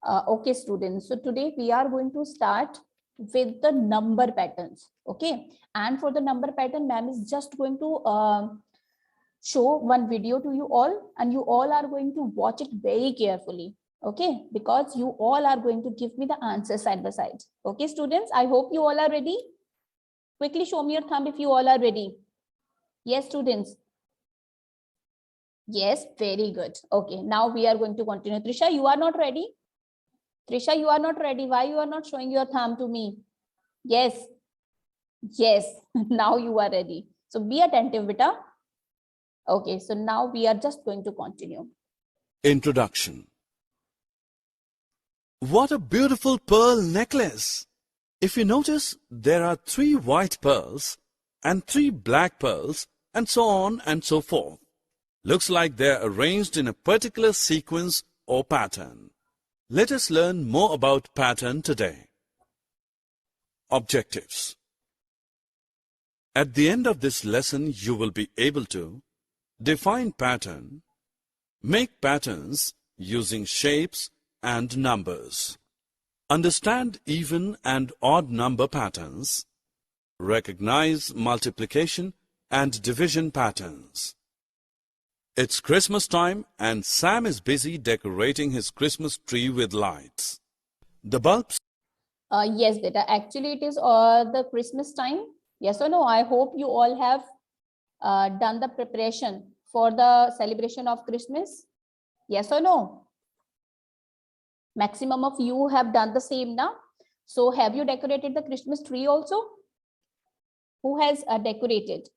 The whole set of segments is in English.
Okay, students. So today we are going to start with the number patterns. Okay, and for the number pattern, ma'am is just going to show one video to you all, and you all are going to watch it very carefully. Okay, because you all are going to give me the answer side by side. Okay, students, I hope you all are ready. Quickly show me your thumb if you all are ready. Yes, students. Yes, very good. Okay, now we are going to continue. Trisha, you are not ready? Trisha, you are not ready. Why you are not showing your thumb to me? Yes. Yes, now you are ready. So be attentive, beta. Okay, so now we are just going to continue. Introduction. What a beautiful pearl necklace! If you notice, there are 3 white pearls and 3 black pearls and so on and so forth. Looks like they're arranged in a particular sequence or pattern. Let us learn more about pattern today. Objectives. At the end of this lesson, you will be able to define pattern, make patterns using shapes and numbers, understand even and odd number patterns, recognize multiplication and division patterns. It's Christmas time and Sam is busy decorating his Christmas tree with lights. The bulbs. Yes, beta. Actually, it is the Christmas time. Yes or no? I hope you all have done the preparation for the celebration of Christmas. Yes or no? Maximum of you have done the same now. So have you decorated the Christmas tree also? Who has decorated?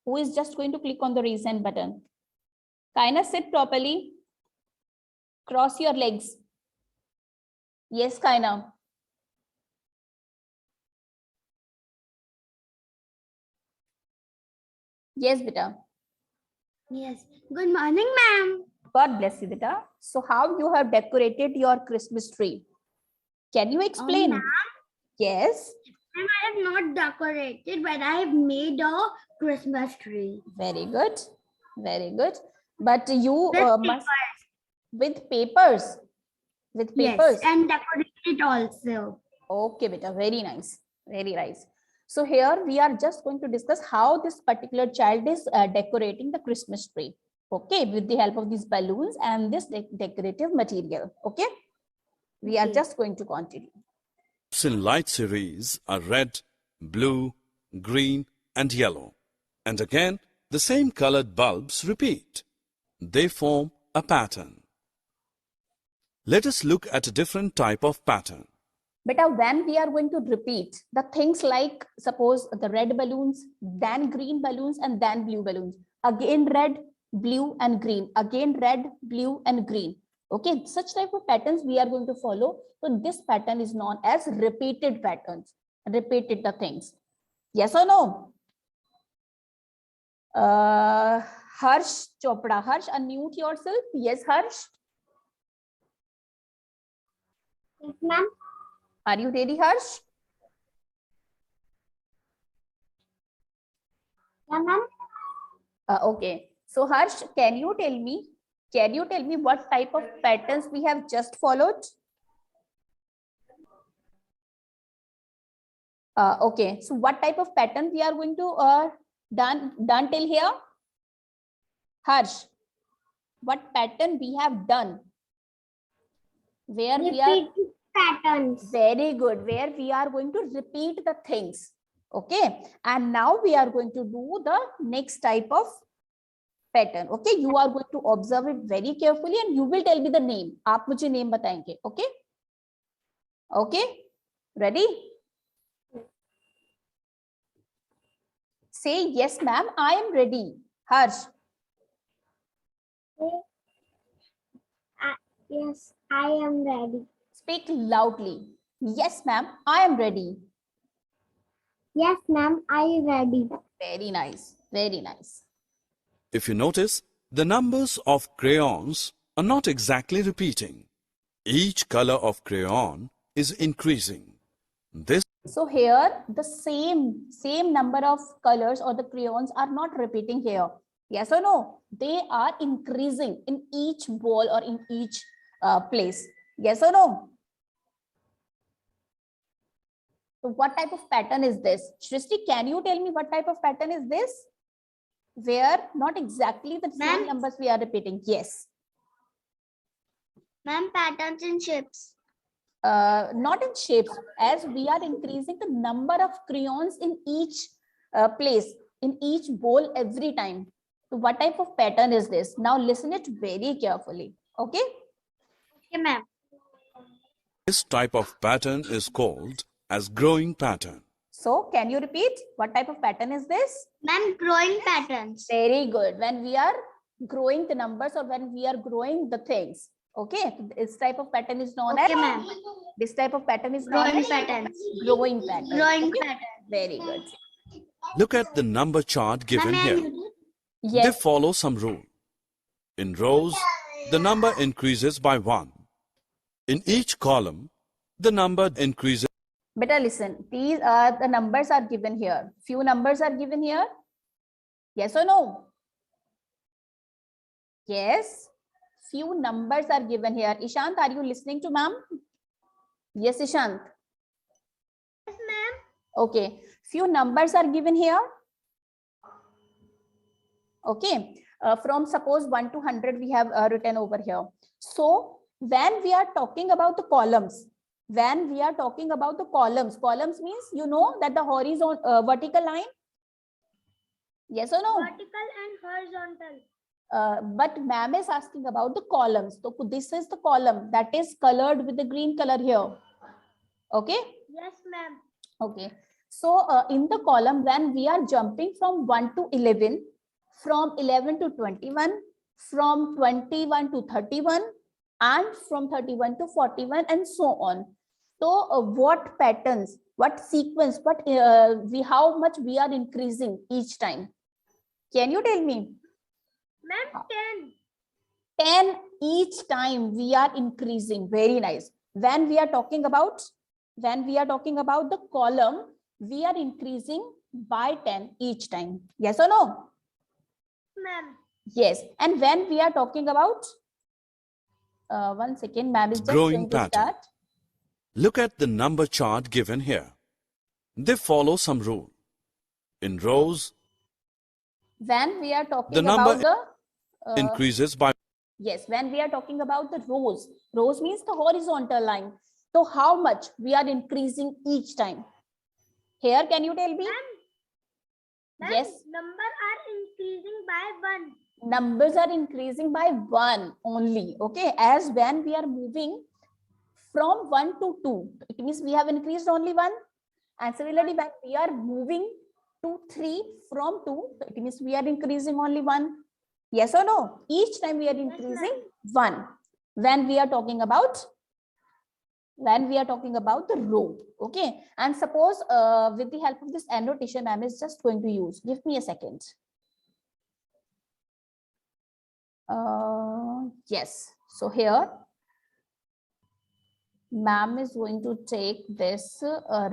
Who is just going to click on the raise hand button? Kaina, sit properly. Cross your legs. Yes, Kaina. Yes, beta. Yes. Good morning, ma'am. God bless you, beta. So how you have decorated your Christmas tree? Can you explain? Ma'am, Yes. I have not decorated, but I have made a Christmas tree. Very good. Very good. But you With must with papers. With papers. Yes, and decorated also. Okay, beta. Very nice. Very nice. So here we are just going to discuss how this particular child is decorating the Christmas tree. Okay, with the help of these balloons and this decorative material. Okay, we are just going to continue. In light series are red, blue, green and yellow. And again, the same colored bulbs repeat. They form a pattern. Let us look at a different type of pattern. Beta, when we are going to repeat the things like, suppose the red balloons, then green balloons, and then blue balloons. Again red, blue and green. Again red, blue and green. Okay, such type of patterns we are going to follow. So this pattern is known as repeated patterns. Repeated the things. Yes or no? Harsh Chopra. Harsh, unmute yourself. Yes, Harsh. Yes, ma'am. Are you ready, Harsh? Yeah, ma'am. Okay. So Harsh, can you tell me what type of patterns we have just followed? Okay. So what type of pattern we are going to done till here? Harsh, what pattern we have done? Where we are patterns. Very good. Where we are going to repeat the things. Okay. And now we are going to do the next type of pattern. Okay. You are going to observe it very carefully and you will tell me the name. आप मुझे name बताएंगे. Okay. Okay. Ready? Say yes, ma'am. I am ready. Harsh. Yes, I am ready. Speak loudly. Yes, ma'am. I am ready. Yes, ma'am. I am ready. Very nice. Very nice. If you notice, the numbers of crayons are not exactly repeating. Each color of crayon is increasing. So here the same number of colors or the crayons are not repeating here. Yes or no? They are increasing in each ball or in each place. Yes or no? So what type of pattern is this? Shrishti, can you tell me what type of pattern is this? Where not exactly the same numbers we are repeating. Yes. Ma'am, patterns in shapes. Not in shapes, as we are increasing the number of crayons in each place, in each bowl every time. So what type of pattern is this? Now listen it very carefully. Okay. Okay, ma'am. This type of pattern is called as growing pattern. So can you repeat what type of pattern is this? Ma'am, growing patterns. Very good. When we are growing the numbers or when we are growing the things. Okay. This type of pattern is known Okay, as. ma'am. This type of pattern is known Growing as patterns. growing pattern. Growing Okay? pattern. Very good. Look at the number chart given Ma'am, here. They Yes. follow some rule. In rows, the number increases by 1. In each column, the number increases. Better listen. These are the numbers are given here. Few numbers are given here. Yes or no? Yes. Few numbers are given here. Ishant, are you listening to ma'am? Yes, Ishant. Yes, ma'am. Okay. Few numbers are given here. Okay. From suppose 1 to 100 we have written over here. So when we are talking about the columns, columns means you know that the horizontal vertical line. Yes or no? Vertical and horizontal. But ma'am is asking about the columns. So this is the column that is colored with the green color here. Okay. Yes, ma'am. Okay. So in the column, when we are jumping from 1 to 11, from 11 to 21, from 21 to 31, and from 31 to 41, and so on. So what patterns, what sequence, how much we are increasing each time? Can you tell me? Ma'am, 10. 10 each time we are increasing. Very nice. When we are talking about the column, we are increasing by 10 each time. Yes or no? Ma'am. Yes. And when we are talking about 1 second, ma'am is just Growing going to pattern. start. Look at the number chart given here. They follow some rule. In rows, When we are talking the number about the increases by. yes, when we are talking about the rows means the horizontal line. So how much we are increasing each time? Here, can you tell me? Ma'am, Yes. numbers are increasing by 1. Numbers are increasing by 1 only. Okay. As when we are moving from 1 to 2, it means we have increased only 1. And similarly, when we are moving to 3 from 2, it means we are increasing only 1. Yes or no? Each time we are increasing 1. When we are talking about the row. Okay. And suppose with the help of this annotation, ma'am is just going to use. Give me a second. Yes. So here, ma'am is going to take this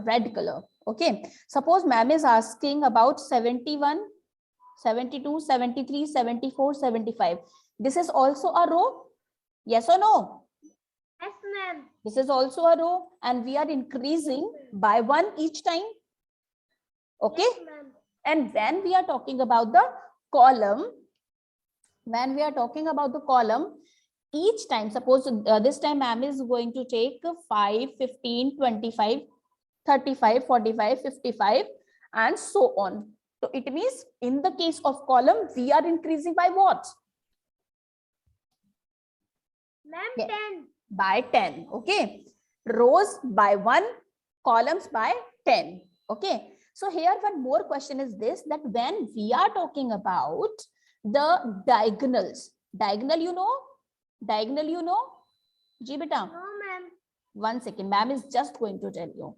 red color. Okay. Suppose ma'am is asking about 71, 72, 73, 74, 75. This is also a row. Yes or no? Yes, ma'am. This is also a row and we are increasing by 1 each time. Okay. Yes, ma'am. And when we are talking about the column, each time, suppose this time ma'am is going to take 5, 15, 25, 35, 45, 55, and so on. So it means in the case of column, we are increasing by what? Ma'am, Yeah. 10. By 10. Okay. Rows by 1, columns by 10. Okay. So here one more question is this, that when we are talking about the diagonals, diagonal you know? Ji beta. No, ma'am. 1 second, ma'am is just going to tell you.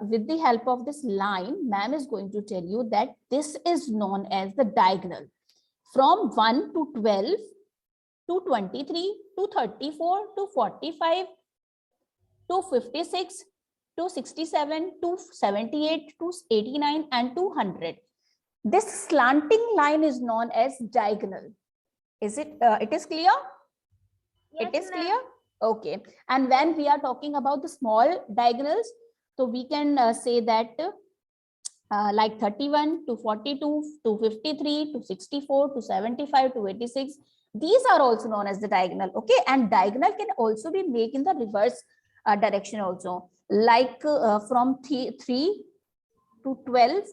With the help of this line, ma'am is going to tell you that this is known as the diagonal. From 1 to 12 to 23 to 34 to 45 to 56 to 67 to 78 to 89 and 200. This slanting line is known as diagonal. Is it? It is clear? Yes, It is ma'am. clear? Okay. And when we are talking about the small diagonals, so we can say that like 31 to 42 to 53 to 64 to 75 to 86. These are also known as the diagonal. Okay. And diagonal can also be made in the reverse direction also, like from 3 to 12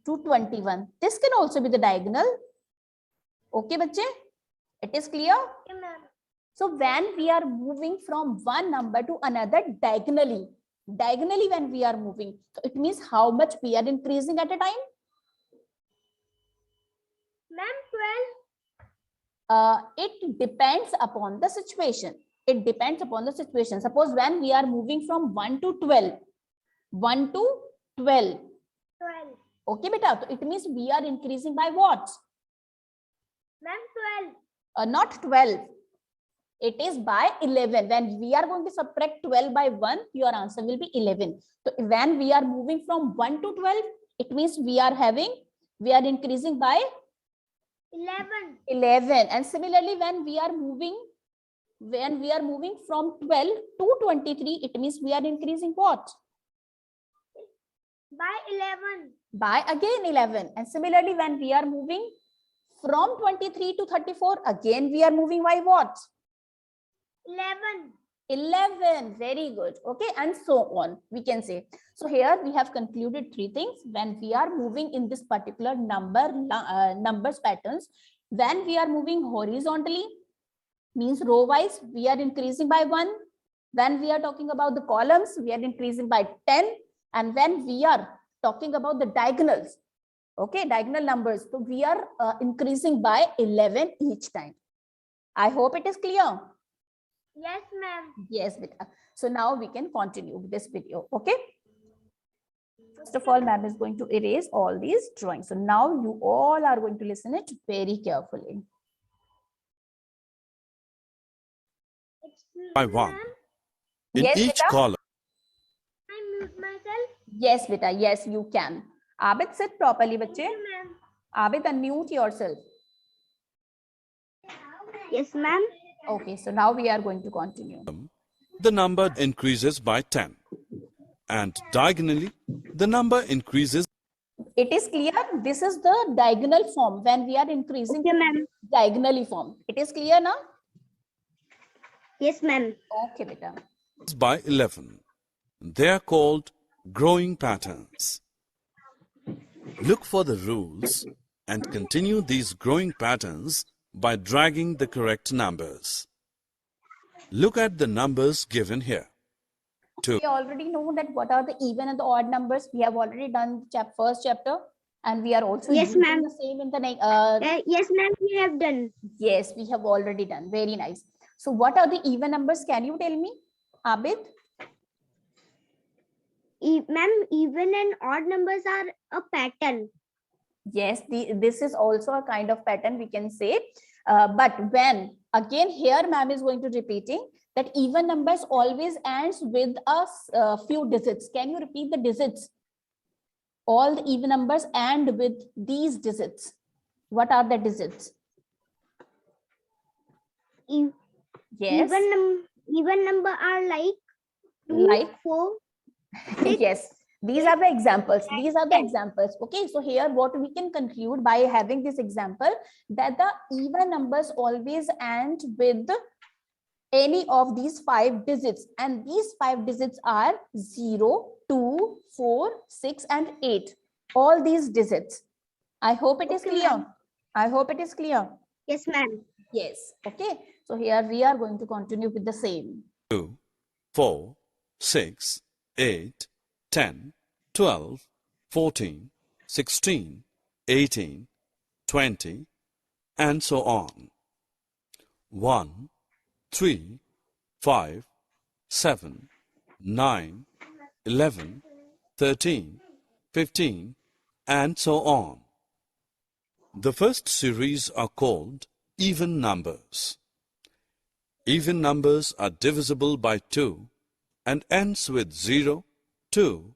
to 21. This can also be the diagonal. Okay, bache? It is clear? Okay, ma'am. So when we are moving from one number to another diagonally when we are moving, so it means how much we are increasing at a time? Ma'am, 12. It depends upon the situation. It depends upon the situation. Suppose when we are moving from 1 to 12, 1 to 12. 12. Okay, beta. So it means we are increasing by what? Ma'am, 12. Not 12. It is by 11. When we are going to subtract 12 by 1, your answer will be 11. So when we are moving from 1 to 12, it means we are increasing by 11. 11. And similarly, when we are moving from 12 to 23, it means we are increasing what? By 11. By again 11. And similarly, when we are moving from 23 to 34, again we are moving by what? 11. 11. Very good. Okay, and so on, we can say. So here we have concluded three things. When we are moving in this particular numbers patterns, when we are moving horizontally, means row wise, we are increasing by 1. When we are talking about the columns, we are increasing by 10. And when we are talking about the diagonals, okay, diagonal numbers, so we are increasing by 11 each time. I hope it is clear. Yes, ma'am. Yes, beta. So now we can continue with this video. Okay. First of all, ma'am is going to erase all these drawings. So now you all are going to listen it very carefully. Excuse By me, one. ma'am. In Yes, each beta. column, I mute myself. Yes, beta. Yes, you can. Abid, sit properly, bache. Thank you, ma'am. Abid, unmute yourself. Yes, ma'am. Okay, so now we are going to continue. the number increases by 10. And diagonally, the number increases. It is clear. This is the diagonal form when we are increasing Okay, ma'am. diagonally form. It is clear now? Yes, ma'am. Okay, beta. by 11. They are called growing patterns. Look for the rules and continue these growing patterns by dragging the correct numbers. Look at the numbers given here. 2, We already know that what are the even and the odd numbers. We have already done first chapter, and we are also Yes, using ma'am. the same in the next. Yes, ma'am. We have done. Yes, we have already done. Very nice. So what are the even numbers? Can you tell me, Abid? Ma'am, even and odd numbers are a pattern. Yes, this is also a kind of pattern, we can say. But when, again, here ma'am is going to repeating that even numbers always ends with a few digits. Can you repeat the digits? All the even numbers end with these digits. What are the digits? E- Yes. Even number are like 2, Like 4, 6. yes, these are the examples. These are the examples. Okay, so here what we can conclude by having this example, that the even numbers always end with any of these 5 digits, and these 5 digits are 0, 2, 4, 6 and 8. All these digits. I hope it is Okay, clear. ma'am. I hope it is clear. Yes, ma'am. Yes. Okay, so here we are going to continue with the same. 2, 4, 6, 8, 10, 12, 14, 16, 18, 20, and so on. 1, 3, 5, 7, 9, 11, 13, 15, and so on. The first series are called even numbers. Even numbers are divisible by 2 and ends with 0, 2,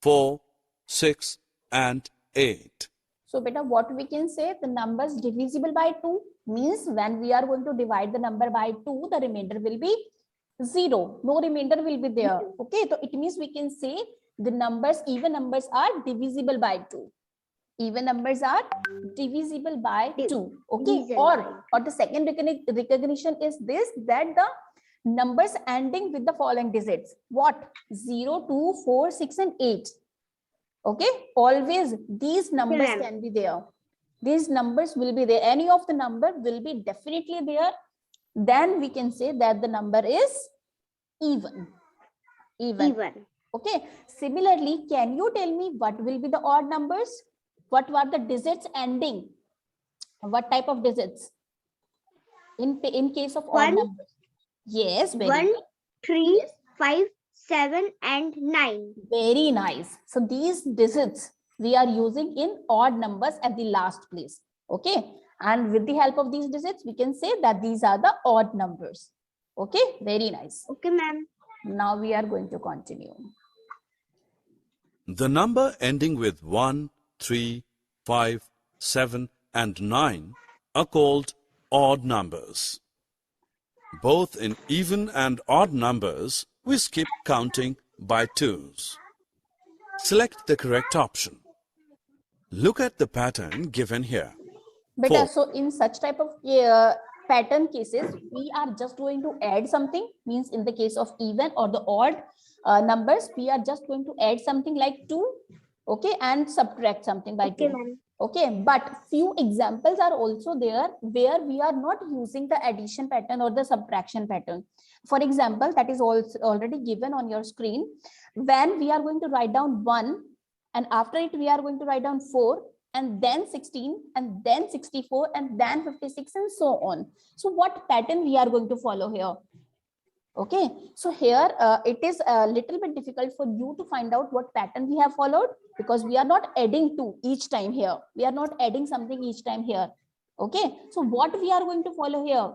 4, 6, and 8. So beta, what we can say, the numbers divisible by 2 means when we are going to divide the number by 2, the remainder will be 0, no remainder will be there. Okay, so it means we can say the numbers, even numbers are divisible by 2. Even numbers are divisible by 2. Okay, or the second recognition is this, that the numbers ending with the following digits. What? 0, 2, 4, 6 and 8. Okay, always these numbers can be there. These numbers will be there. Any of the number will be definitely there. Then we can say that the number is even. Okay, similarly, can you tell me what will be the odd numbers? What were the digits ending? What type of digits in case of odd numbers? Yes, very 1, good. 3, Yes. 5, 7 and 9. Very nice. So these digits we are using in odd numbers at the last place. Okay, and with the help of these digits we can say that these are the odd numbers. Okay, very nice. Okay, ma'am. Now we are going to continue. The number ending with 1, 3, 5, 7 and 9 are called odd numbers. Both in even and odd numbers, we skip counting by twos. Select the correct option. Look at the pattern given here. Beta, so in such type of pattern cases, we are just going to add something, means in the case of even or the odd numbers, we are just going to add something like 2, okay, and subtract something by 2. Okay, but few examples are also there where we are not using the addition pattern or the subtraction pattern. For example, that is also already given on your screen. When we are going to write down 1 and after it we are going to write down 4 and then 16 and then 64 and then 56 and so on. So what pattern we are going to follow here? Okay, so here it is a little bit difficult for you to find out what pattern we have followed, because we are not adding 2 each time here. We are not adding something each time here. Okay, so what we are going to follow here?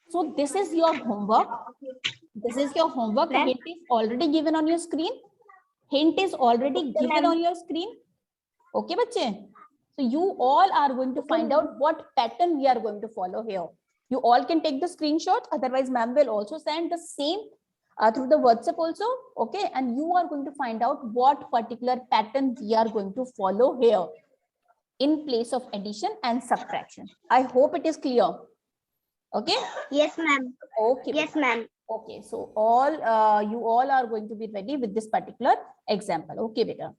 So this is your homework. This is your homework. The hint is already given on your screen. Hint is already given on your screen. Okay, bache? So you all are going to find out what pattern we are going to follow here. You all can take the screenshot. Otherwise, ma'am will also send the same through the WhatsApp also. Okay, and you are going to find out what particular pattern we are going to follow here in place of addition and subtraction. I hope it is clear. Okay. Yes, ma'am. Okay. Yes, ma'am. Okay, so all you all are going to be ready with this particular example. Okay, beta.